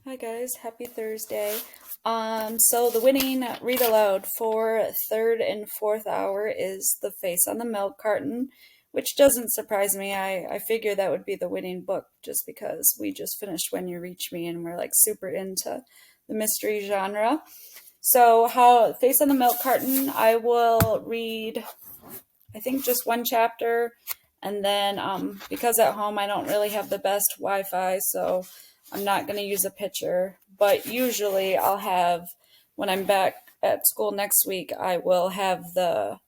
Hi guys, happy Thursday. So the winning read aloud for third and fourth hour is The Face on the Milk Carton, which doesn't surprise me. I figure that would be the winning book just because we just finished When You Reach Me and we're like super into the mystery genre. So how Face on the Milk Carton, I will read I think just one chapter, and then because at home I don't really have the best Wi-Fi, so I'm not going to use a picture. But usually I'll have, when I'm back at school next week, I will have the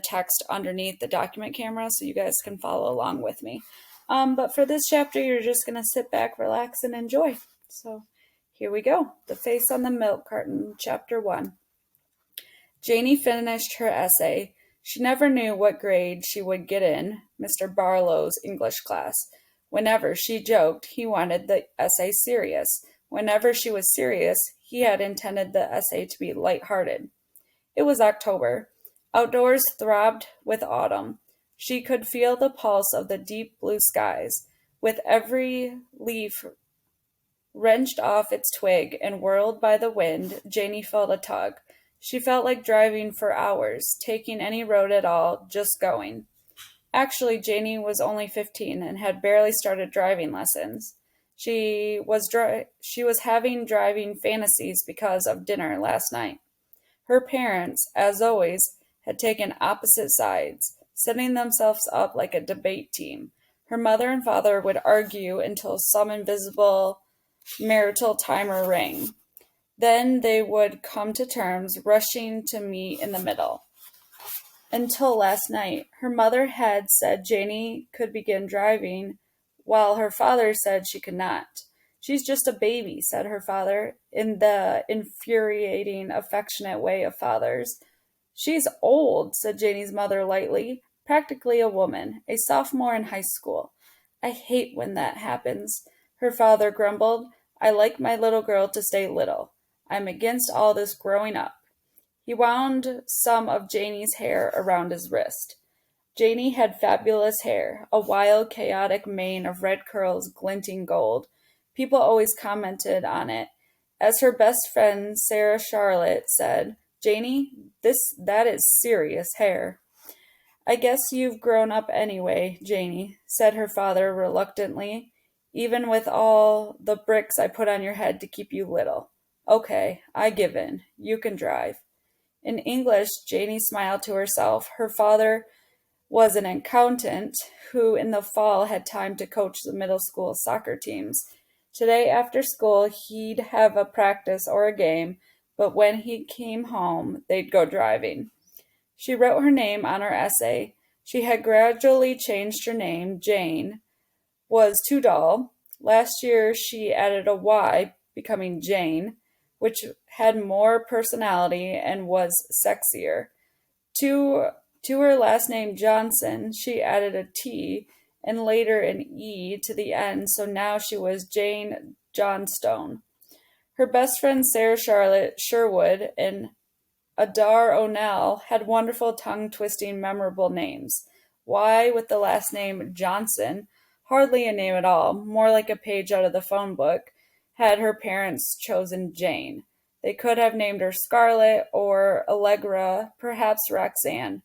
text underneath the document camera so you guys can follow along with me. But for this chapter, you're just going to sit back, relax, and enjoy. So here we go. The Face on the Milk Carton, Chapter 1. Janie finished her essay. She never knew what grade she would get in Mr. Barlow's English class. Whenever she joked, he wanted the essay serious. Whenever she was serious, he had intended the essay to be light-hearted. It was October. Outdoors throbbed with autumn. She could feel the pulse of the deep blue skies. With every leaf wrenched off its twig and whirled by the wind, Janie felt a tug. She felt like driving for hours, taking any road at all, just going. Actually, Janie was only 15 and had barely started driving lessons. She was having driving fantasies because of dinner last night. Her parents, as always, had taken opposite sides, setting themselves up like a debate team. Her mother and father would argue until some invisible marital timer rang. Then they would come to terms, rushing to meet in the middle. Until last night, her mother had said Janie could begin driving, while her father said she could not. "She's just a baby," said her father, in the infuriating, affectionate way of fathers. "She's old," said Janie's mother lightly, "practically a woman, a sophomore in high school." "I hate when that happens," her father grumbled. "I like my little girl to stay little. I'm against all this growing up." He wound some of Janie's hair around his wrist. Janie had fabulous hair, a wild, chaotic mane of red curls glinting gold. People always commented on it. As her best friend Sarah Charlotte said, "Janie, that is serious hair." "I guess you've grown up anyway, Janie," said her father reluctantly, "even with all the bricks I put on your head to keep you little. Okay, I give in. You can drive." In English, Janie smiled to herself. Her father was an accountant who in the fall had time to coach the middle school soccer teams. Today after school he'd have a practice or a game, but when he came home they'd go driving. She wrote her name on her essay. She had gradually changed her name. Jane was too dull. Last year she added a Y, becoming Jane, which had more personality and was sexier. To her last name Johnson, she added a T and later an E to the end, so now she was Jane Johnstone. Her best friend Sarah Charlotte Sherwood and Adar O'Neill had wonderful tongue-twisting, memorable names. Why, with the last name Johnson, hardly a name at all, more like a page out of the phone book, had her parents chosen Jane. They could have named her Scarlet or Allegra, perhaps Roxanne.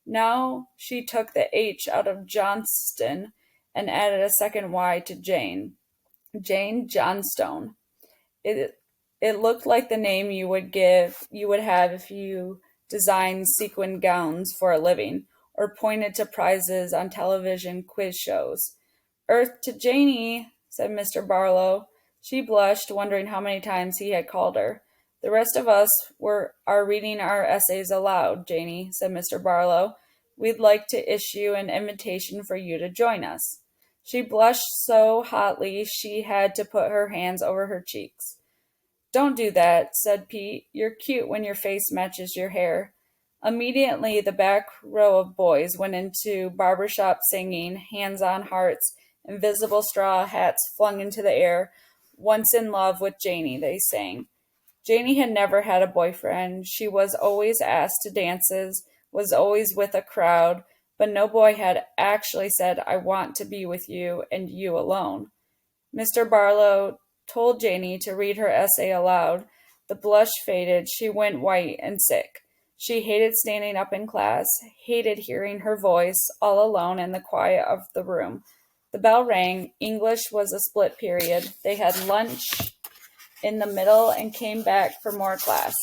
Now she took the H out of Johnston and added a second Y to Jane. Jane Johnstone. It it looked like the name you would have if you designed sequin gowns for a living or pointed to prizes on television quiz shows. "Earth to Janie," said Mr. Barlow. She blushed, wondering how many times he had called her. "The rest of us are reading our essays aloud, Janie," said Mr. Barlow. "We'd like to issue an invitation for you to join us." She blushed so hotly she had to put her hands over her cheeks. "Don't do that," said Pete. "You're cute when your face matches your hair." Immediately, the back row of boys went into barbershop singing, hands on hearts, invisible straw hats flung into the air. "Once in love with Janie," they sang. Janie had never had a boyfriend. She was always asked to dances, was always with a crowd, but no boy had actually said, "I want to be with you and you alone." Mr. Barlow told Janie to read her essay aloud. The blush faded. She went white and sick. She hated standing up in class, hated hearing her voice all alone in the quiet of the room. The bell rang. English was a split period. They had lunch in the middle and came back for more class.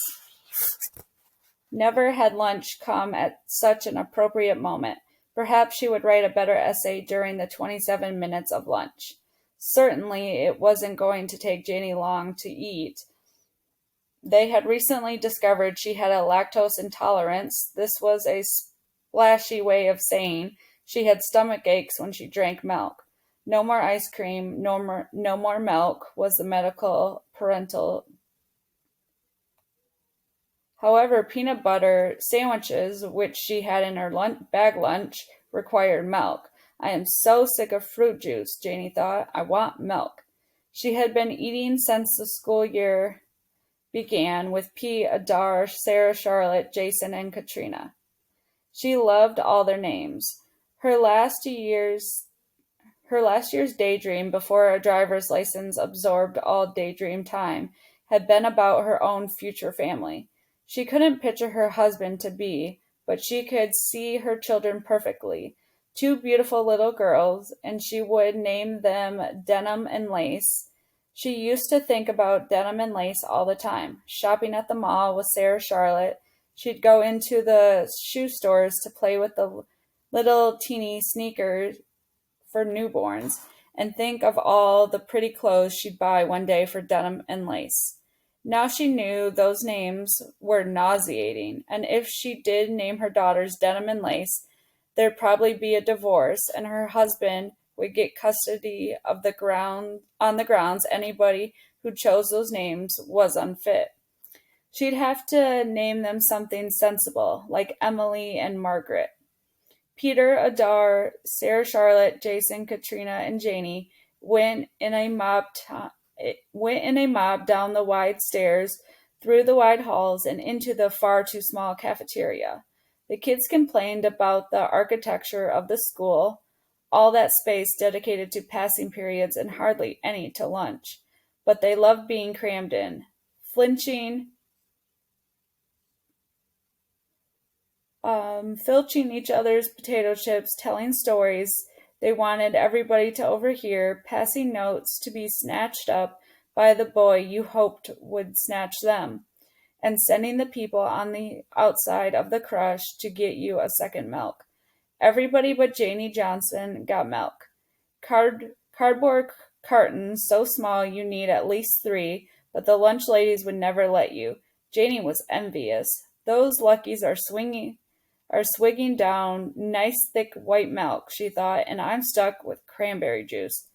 Never had lunch come at such an appropriate moment. Perhaps she would write a better essay during the 27 minutes of lunch. Certainly it wasn't going to take Janie long to eat. They had recently discovered she had a lactose intolerance. This was a splashy way of saying she had stomach aches when she drank milk. No more ice cream, no more milk was the medical parental. However, peanut butter sandwiches, which she had in her bag lunch, required milk. I am so sick of fruit juice, Janie thought. I want milk. She had been eating since the school year began with P, Adar, Sarah, Charlotte, Jason, and Katrina. She loved all their names. Her last year's daydream before a driver's license absorbed all daydream time had been about her own future family. She couldn't picture her husband to be, but she could see her children perfectly. Two beautiful little girls, and she would name them Denim and Lace. She used to think about Denim and Lace all the time. Shopping at the mall with Sarah Charlotte, she'd go into the shoe stores to play with the little teeny sneakers for newborns and think of all the pretty clothes she'd buy one day for Denim and Lace. Now she knew those names were nauseating, and if she did name her daughters Denim and Lace, there'd probably be a divorce, and her husband would get custody of the grounds anybody who chose those names was unfit. She'd have to name them something sensible, like Emily and Margaret. Peter, Adar, Sarah Charlotte, Jason, Katrina, and Janie went in a mob down the wide stairs, through the wide halls, and into the far too small cafeteria. The kids complained about the architecture of the school, all that space dedicated to passing periods and hardly any to lunch. But they loved being crammed in, filching each other's potato chips, telling stories they wanted everybody to overhear, passing notes to be snatched up by the boy you hoped would snatch them, and sending the people on the outside of the crush to get you a second milk. Everybody but Janie Johnson got milk. Cardboard cartons so small you need at least 3, but the lunch ladies would never let you. Janie was envious. Those luckies are swigging down nice thick white milk, she thought, and I'm stuck with cranberry juice.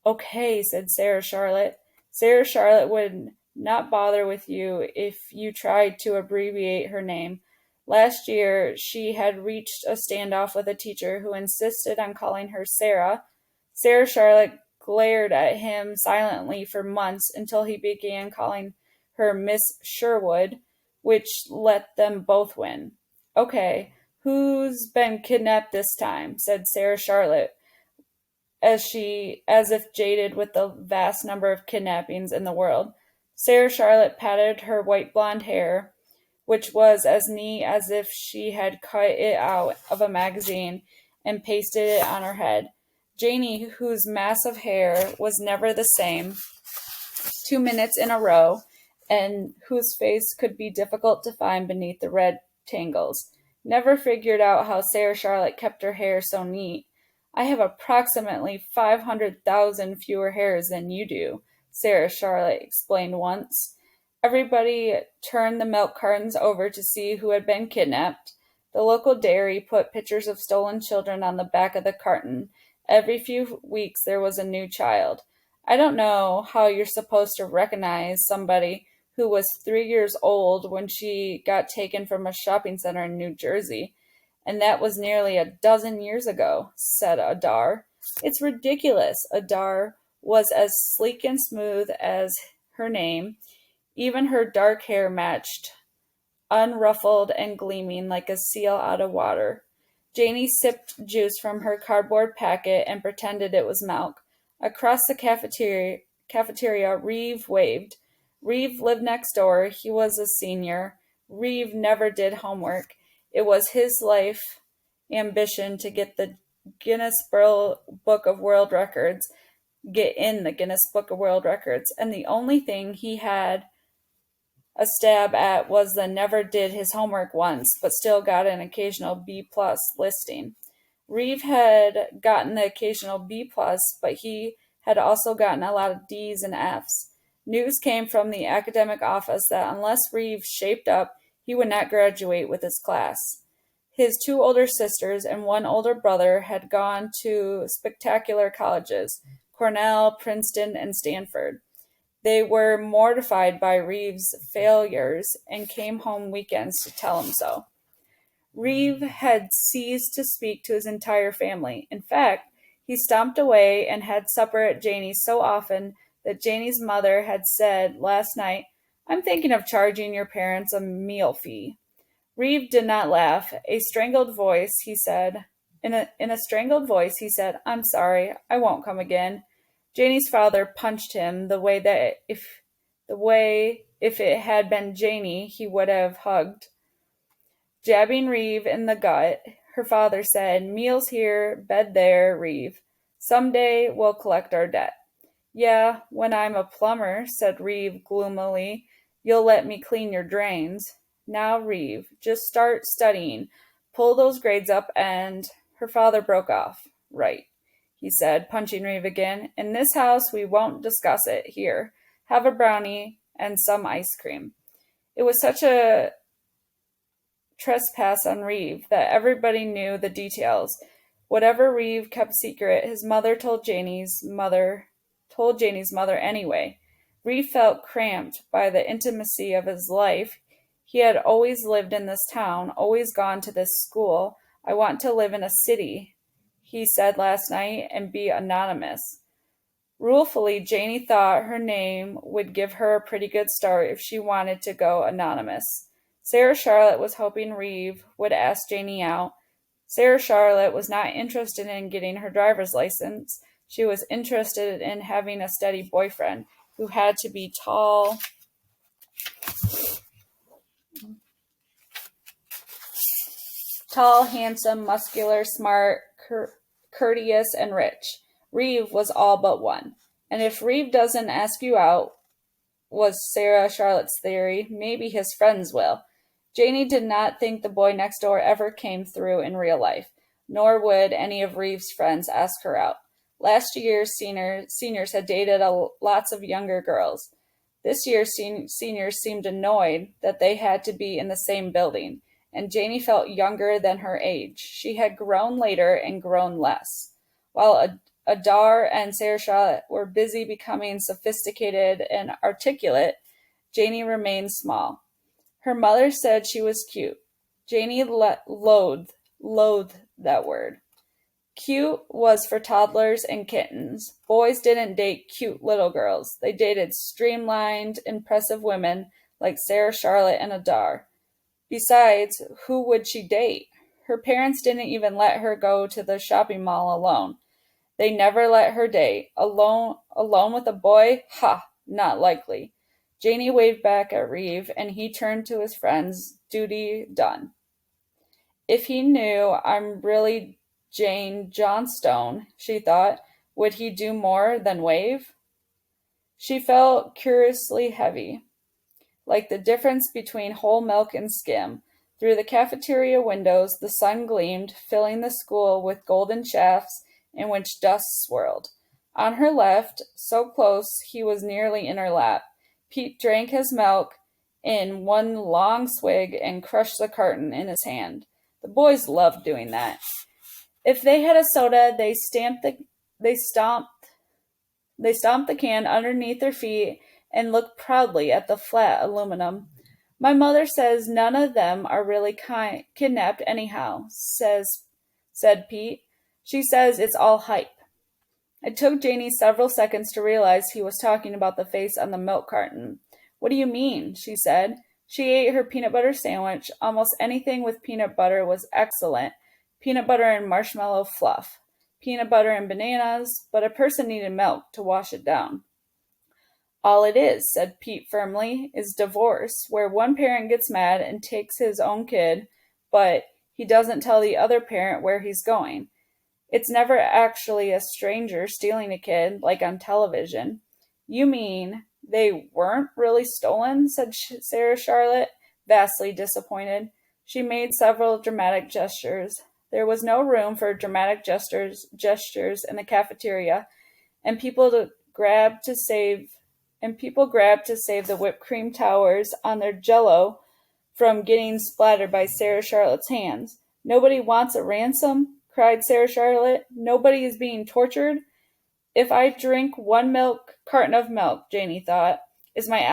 Okay, said Sarah Charlotte. Sarah Charlotte would not bother with you if you tried to abbreviate her name. Last year, she had reached a standoff with a teacher who insisted on calling her Sarah. Sarah Charlotte glared at him silently for months until he began calling her Miss Sherwood, which let them both win. Okay, who's been kidnapped this time? Said Sarah Charlotte, as if jaded with the vast number of kidnappings in the world. Sarah Charlotte patted her white blonde hair, which was as neat as if she had cut it out of a magazine and pasted it on her head. Janie, whose mass of hair was never the same 2 minutes in a row, and whose face could be difficult to find beneath the red tangles, never figured out how Sarah Charlotte kept her hair so neat. I have approximately 500,000 fewer hairs than you do, Sarah Charlotte explained once. Everybody turned the milk cartons over to see who had been kidnapped. The local dairy put pictures of stolen children on the back of the carton. Every few weeks there was a new child. I don't know how you're supposed to recognize somebody who was 3 years old when she got taken from a shopping center in New Jersey. And that was nearly a dozen years ago, said Adar. It's ridiculous. Adar was as sleek and smooth as her name. Even her dark hair matched, unruffled and gleaming like a seal out of water. Janie sipped juice from her cardboard packet and pretended it was milk. Across the cafeteria, Reeve waved. Reeve lived next door. He was a senior. Reeve never did homework. It was his life ambition to Book of World Records, get in the Guinness Book of World Records, and the only thing he had a stab at was the never did his homework once, but still got an occasional B plus listing. Reeve had gotten the occasional B plus, but he had also gotten a lot of D's and F's. News came from the academic office that unless Reeve shaped up, he would not graduate with his class. His two older sisters and one older brother had gone to spectacular colleges, Cornell, Princeton, and Stanford. They were mortified by Reeve's failures and came home weekends to tell him so. Reeve had ceased to speak to his entire family. In fact, he stomped away and had supper at Janie's so often that Janie's mother had said last night, "I'm thinking of charging your parents a meal fee." Reeve did not laugh. In a strangled voice, he said, "I'm sorry, I won't come again." Janie's father punched him the way if it had been Janie, he would have hugged. Jabbing Reeve in the gut, her father said, "Meals here, bed there, Reeve. Someday we'll collect our debt." "Yeah, when I'm a plumber," said Reeve gloomily. "You'll let me clean your drains." "Now, Reeve, just start studying. Pull those grades up and—" Her father broke off. "Right," he said, punching Reeve again. "In this house, we won't discuss it. Here, have a brownie and some ice cream." It was such a trespass on Reeve that everybody knew the details. Whatever Reeve kept secret, his mother told Janie's mother anyway. Reeve felt cramped by the intimacy of his life. He had always lived in this town, always gone to this school. "I want to live in a city," he said last night, "and be anonymous." Ruefully, Janie thought her name would give her a pretty good start if she wanted to go anonymous. Sarah Charlotte was hoping Reeve would ask Janie out. Sarah Charlotte was not interested in getting her driver's license. She was interested in having a steady boyfriend who had to be tall, handsome, muscular, smart, courteous, and rich. Reeve was all but one. "And if Reeve doesn't ask you out," was Sarah Charlotte's theory, "maybe his friends will." Janie did not think the boy next door ever came through in real life, nor would any of Reeve's friends ask her out. Last year's seniors had dated lots of younger girls. This year's seniors seemed annoyed that they had to be in the same building, and Janie felt younger than her age. She had grown later and grown less. While Adar and Sarah Charlotte were busy becoming sophisticated and articulate, Janie remained small. Her mother said she was cute. Janie loathed that word. Cute was for toddlers and kittens. Boys didn't date cute little girls. They dated streamlined, impressive women like Sarah Charlotte and Adar. Besides, who would she date? Her parents didn't even let her go to the shopping mall alone. They never let her date. Alone with a boy? Ha! Not likely. Janie waved back at Reeve, and he turned to his friends. Duty done. If he knew I'm really Jane Johnstone, she thought, would he do more than wave? She felt curiously heavy, like the difference between whole milk and skim. Through the cafeteria windows, the sun gleamed, filling the school with golden shafts in which dust swirled. On her left, so close he was nearly in her lap, Pete drank his milk in one long swig and crushed the carton in his hand. The boys loved doing that. If they had a soda, they stomped the can underneath their feet and looked proudly at the flat aluminum. "My mother says none of them are really kidnapped anyhow," said Pete. "She says it's all hype." It took Janie several seconds to realize he was talking about the face on the milk carton. "What do you mean?" she said. She ate her peanut butter sandwich. Almost anything with peanut butter was excellent. Peanut butter and marshmallow fluff. Peanut butter and bananas, but a person needed milk to wash it down. All it is, said Pete firmly, is divorce, where one parent gets mad and takes his own kid, but he doesn't tell the other parent where he's going. It's never actually a stranger stealing a kid, like on television. You mean they weren't really stolen? Said Sarah Charlotte, vastly disappointed. She made several dramatic gestures. There was no room for dramatic gestures in the cafeteria, and people grabbed to save the whipped cream towers on their jello from getting splattered by Sarah Charlotte's hands. Nobody wants a ransom, cried Sarah Charlotte. Nobody is being tortured. If I drink one carton of milk, Janie thought, is my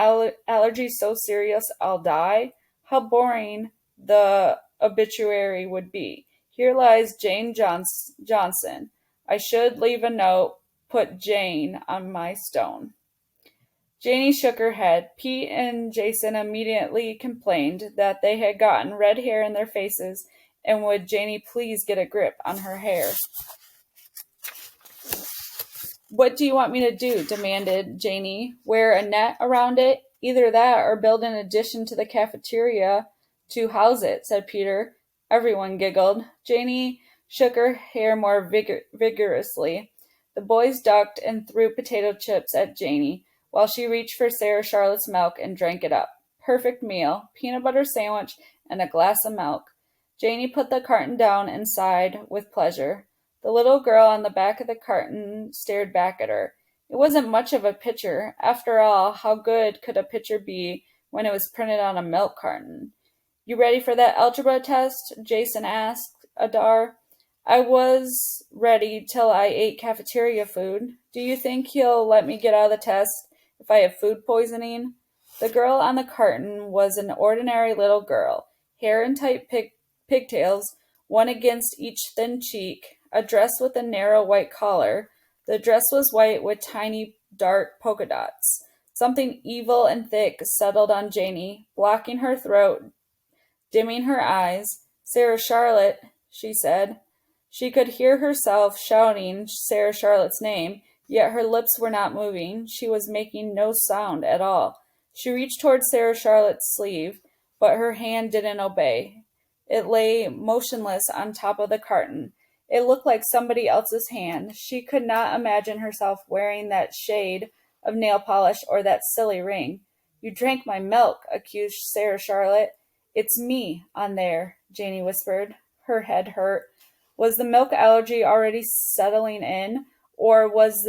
allergy so serious I'll die? How boring the obituary would be. Here lies Jane Johnson. I should leave a note, put Jane on my stone. Janie shook her head. Pete and Jason immediately complained that they had gotten red hair in their faces, and would Janie please get a grip on her hair. What do you want me to do? Demanded Janie. Wear a net around it? Either that or build an addition to the cafeteria to house it, said Peter. Everyone giggled. Janie shook her hair more vigorously. The boys ducked and threw potato chips at Janie, while she reached for Sarah Charlotte's milk and drank it up. Perfect meal, peanut butter sandwich, and a glass of milk. Janie put the carton down and sighed with pleasure. The little girl on the back of the carton stared back at her. It wasn't much of a picture. After all, how good could a picture be when it was printed on a milk carton? You ready for that algebra test? Jason asked Adar. I was ready till I ate cafeteria food. Do you think he'll let me get out of the test if I have food poisoning? The girl on the carton was an ordinary little girl, hair in tight pigtails, one against each thin cheek, a dress with a narrow white collar. The dress was white with tiny dark polka dots. Something evil and thick settled on Janie, blocking her throat, dimming her eyes. Sarah Charlotte, she said. She could hear herself shouting Sarah Charlotte's name, yet her lips were not moving. She was making no sound at all. She reached toward Sarah Charlotte's sleeve, but her hand didn't obey. It lay motionless on top of the carton. It looked like somebody else's hand. She could not imagine herself wearing that shade of nail polish or that silly ring. You drank my milk, accused Sarah Charlotte. It's me on there, Janie whispered. Her head hurt. Was the milk allergy already settling in, or was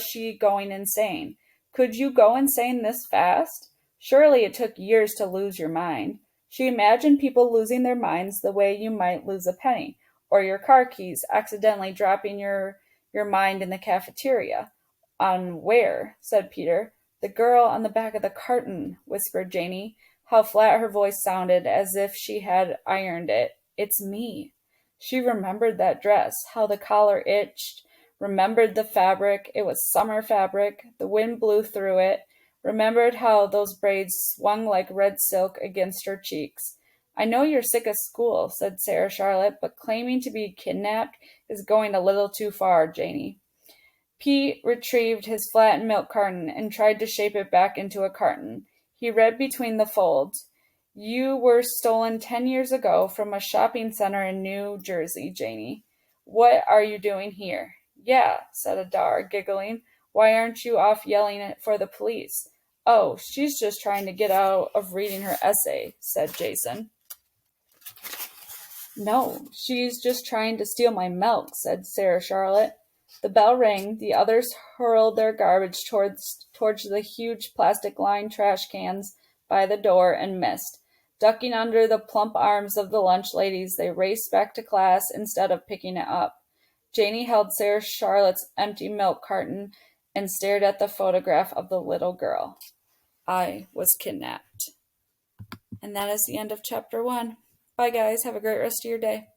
she going insane? Could you go insane this fast? Surely it took years to lose your mind. She imagined people losing their minds the way you might lose a penny, or your car keys accidentally dropping your mind in the cafeteria. On where? Said Peter. The girl on the back of the carton, whispered Janie. How flat her voice sounded, as if she had ironed it. It's me. She remembered that dress, how the collar itched, remembered the fabric. It was summer fabric. The wind blew through it. Remembered how those braids swung like red silk against her cheeks. I know you're sick of school, said Sarah Charlotte, but claiming to be kidnapped is going a little too far, Janie. Pete retrieved his flattened milk carton and tried to shape it back into a carton. He read between the folds. You were stolen 10 years ago from a shopping center in New Jersey, Janie. What are you doing here? Yeah, said Adar, giggling. Why aren't you off yelling for the police? Oh, she's just trying to get out of reading her essay, said Jason. No, she's just trying to steal my milk, said Sarah Charlotte. The bell rang. The others hurled their garbage towards the huge plastic-lined trash cans by the door and missed. Ducking under the plump arms of the lunch ladies, they raced back to class instead of picking it up. Janie held Sarah Charlotte's empty milk carton and stared at the photograph of the little girl. I was kidnapped. And that is the end of chapter 1. Bye, guys. Have a great rest of your day.